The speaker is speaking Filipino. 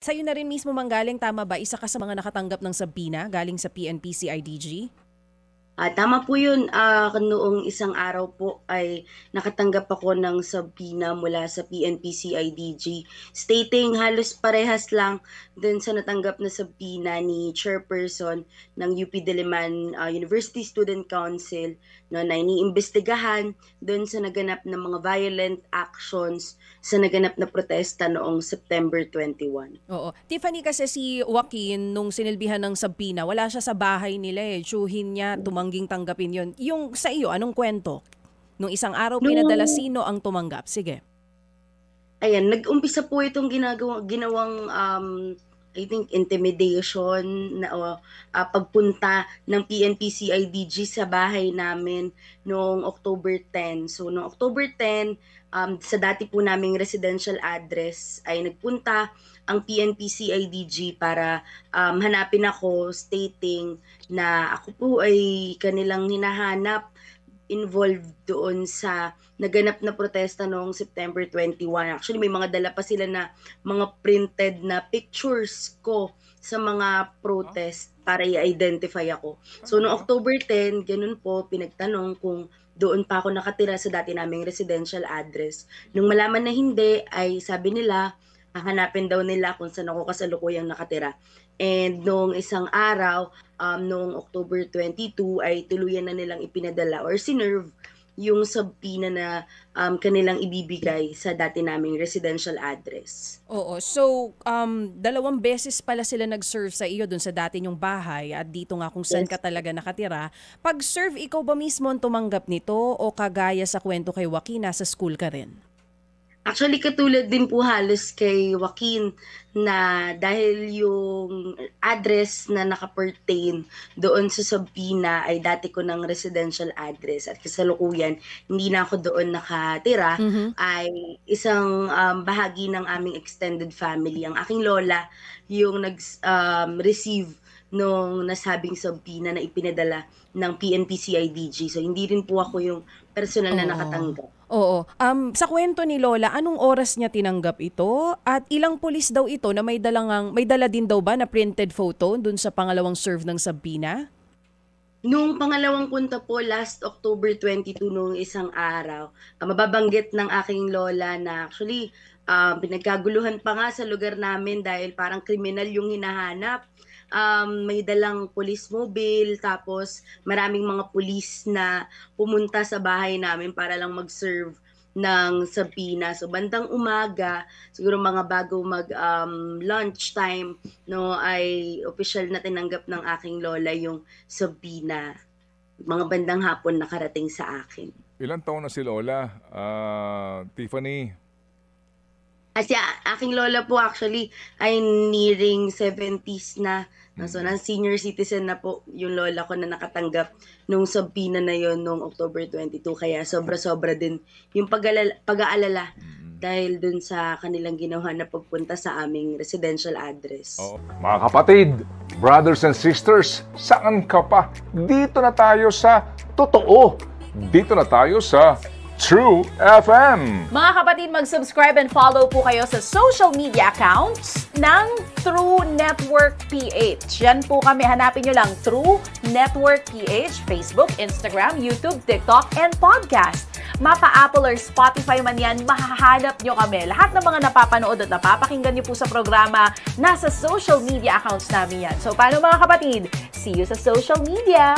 sa'yo na rin mismo manggaling, tama ba? Isa ka sa mga nakatanggap ng sabina galing sa PNP CIDG? Tama po yun. Noong isang araw po ay nakatanggap ako ng sabina mula sa PNP CIDG stating halos parehas lang dun sa natanggap na sabina ni Chairperson ng UP Diliman University Student Council na iniimbestigahan dun sa naganap na mga violent actions sa naganap na protesta noong September 21. Oo. Tiffany, kasi si Joaquin, nung sinilbihan ng sabina, wala siya sa bahay nila eh. Tsuhin niya, tumangging tanggapin yon. Yung sa iyo, anong kwento? Nung isang araw pinadala, sino ang tumanggap? Sige. Ayan, nag-umpisa po itong ginawang I think intimidation na pagpunta ng PNP CIDG sa bahay namin noong October 10. So noong October 10, sa dati po naming residential address ay nagpunta ang PNP CIDG para hanapin ako, stating na ako po ay kanilang hinahanap involved doon sa naganap na protesta noong September 21. Actually, may mga dala pa sila na mga printed na pictures ko sa mga protest para i-identify ako. So, noong October 10, ganun po, pinagtanong kung doon pa ako nakatira sa dati naming residential address. Nung malaman na hindi, ay sabi nila, hahanapin daw nila kung saan ako kasalukuyang nakatira. And noong isang araw, noong October 22, ay tuluyan na nilang ipinadala or sinerve yung sabina na kanilang ibibigay sa dati naming residential address. Oo. So, 2 beses pala sila nag-serve sa iyo dun sa dati nyong bahay at dito nga kung saan ka talaga nakatira. Pag-serve, ikaw ba mismo ang tumanggap nito o kagaya sa kwento kay Joaquin, nasa school ka rin? Actually, katulad din po halos kay Joaquin na dahil yung address na nakapertain doon sa sabina ay dati ko ng residential address at kasalukuyan hindi na ako doon nakatira, ay isang bahagi ng aming extended family. Ang aking lola yung nag-receive nung nasabing sabina na ipinadala ng PNP CIDG. So hindi rin po ako yung personal na nakatanggap. Oo. Sa kwento ni Lola, anong oras niya tinanggap ito? At ilang pulis daw ito na may dala din daw ba na printed photo dun sa pangalawang serve ng sabina? Nung pangalawang punta po, last October 22, nung isang araw, mababanggit ng aking lola na actually pinagkaguluhan pa nga sa lugar namin dahil parang kriminal yung hinahanap. May dalang police mobile, tapos maraming mga police na pumunta sa bahay namin para lang mag-serve ng sabina. So bandang umaga, siguro mga bago lunch time, no, ay official na tinanggap ng aking lola yung sabina. Mga bandang hapon nakarating sa akin. Ilang taon na si Lola, Tiffany? Kasi aking lola po actually ay nearing 70s na. So, senior citizen na po yung lola ko na nakatanggap nung sabina na yon nung October 22. Kaya sobra-sobra din yung pag-aalala dahil dun sa kanilang ginawa na pagpunta sa aming residential address. Mga kapatid, brothers and sisters, saan ka pa? Dito na tayo sa totoo. Dito na tayo sa True FM. Mga kapatid, mag-subscribe and follow po kayo sa social media accounts ng True Network PH. Yan po kami. Hanapin nyo lang True Network PH, Facebook, Instagram, YouTube, TikTok, and podcast. Mapa Apple or Spotify man yan, mahahanap nyo kami. Lahat ng mga napapanood at napapakinggan nyo po sa programa, nasa social media accounts namin yan. So, paano mga kapatid? See you sa social media!